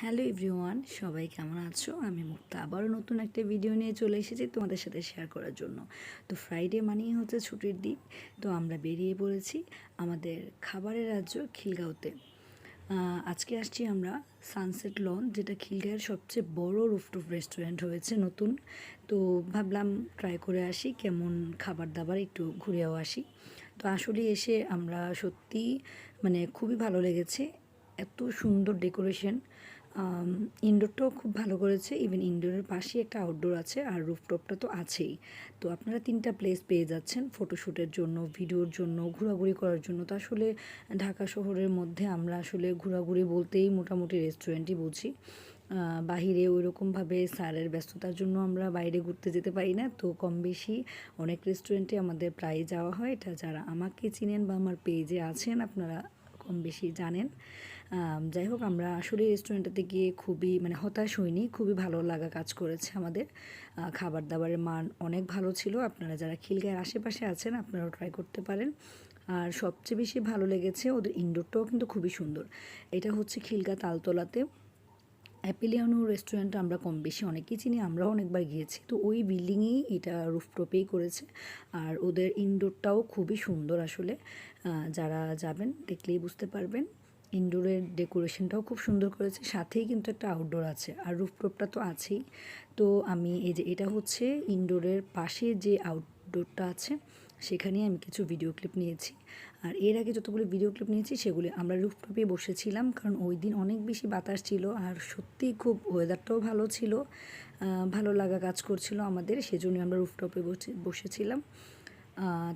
Hello everyone, সবাই কেমন আছো? আমি মুক্তা আবারও নতুন একটা ভিডিও নিয়ে চলে এসেছি তোমাদের সাথে শেয়ার করার জন্য। তো ফ্রাইডে মানেই হচ্ছে ছুটির দিন। তো আমরা বেরিয়ে পড়েছি আমাদের খাবারের রাজ্য খিলগাঁওতে। আজকে আসছি আমরা সানসেট লন, যেটা খিলগাঁওয়ের সবচেয়ে বড় রুফটপ রেস্টুরেন্ট হয়েছে নতুন। তো ভাবলাম ট্রাই করে আসি কেমন খাবার দাবার, একটু ঘুরেও আসি। তো আসলে এসে আমরা সত্যি মানে খুবই ভালো লেগেছে। এত সুন্দর ডেকোরেশন। ইনডোরটাও খুব ভালো করেছে। ইভেন ইনডোরের পাশেই একটা আউটডোর আছে, আর রুফটপটা তো আছেই। তো আপনারা 3টা প্লেস পেয়ে যাচ্ছেন ফটোশ্যুটের জন্য, ভিডিওর জন্য, ঘোরাঘুরি করার জন্য। তো আসলে ঢাকা শহরের মধ্যে আমরা আসলে ঘোরাঘুরি বলতেই মোটামুটি রেস্টুরেন্টই বুঝি। বাহিরে ওইরকমভাবে স্যারের ব্যস্ততার জন্য আমরা বাইরে ঘুরতে যেতে পারি না। তো কম বেশি অনেক রেস্টুরেন্টে আমাদের প্রায় যাওয়া হয়। এটা যারা আমাকে চিনেন বা আমার পেজে আছেন আপনারা কম বেশি জানেন। যাই হোক, আমরা আসলে রেস্টুরেন্টটাতে গিয়ে খুবই হতাশ হইনি, খুবই ভালো লাগা কাজ করেছে আমাদের। খাবার দাবারের মান অনেক ভালো ছিল। আপনারা যারা খিলগাঁয়ের আশেপাশে আছেন আপনারাও ট্রাই করতে পারেন। আর সবচেয়ে বেশি ভালো লেগেছে ওদের ইনডোরটাও কিন্তু খুবই সুন্দর। এটা হচ্ছে খিলগাঁ তালতলাতে অ্যাপিলিয়ানো রেস্টুরেন্ট। আমরা কম বেশি অনেকেই চিনি, আমরাও অনেকবার গিয়েছি। তো ওই বিল্ডিংয়েই এটা রুফটপেই করেছে। আর ওদের ইনডোরটাও খুবই সুন্দর আসলে। যারা যাবেন দেখলেই বুঝতে পারবেন। ইনডোরের ডেকোরেশনটাও খুব সুন্দর করেছে, সাথেই কিন্তু একটা আউটডোর আছে, আর রুফটপটা তো আছেই। তো আমি এই যে এটা হচ্ছে ইনডোরের পাশে যে আউটডোরটা আছে, সেখানেই আমি কিছু ভিডিও ক্লিপ নিয়েছি। আর এর আগে যতগুলো ভিডিও ক্লিপ নিয়েছি সেগুলি আমরা রুফটপে বসেছিলাম, কারণ ওই দিন অনেক বেশি বাতাস ছিল আর সত্যিই খুব ওয়েদারটাও ভালো ছিল। ভালো লাগা কাজ করছিল আমাদের, সেজন্য আমরা রুফটপে বসেছিলাম।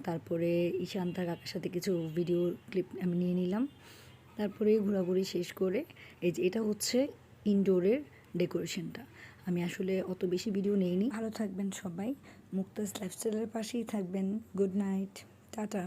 তারপরে ঈশান্তা কাকার সাথে কিছু ভিডিও ক্লিপ আমি নিয়ে নিলাম। তারপরে ঘোরাঘুরি শেষ করে এই যে এটা হচ্ছে ইনডোরের ডেকোরেশনটা। আমি আসলে অত বেশি ভিডিও নেইনি। ভালো থাকবেন সবাই, মুক্তাস লাইফস্টাইলের পাশেই থাকবেন। Good night, tata.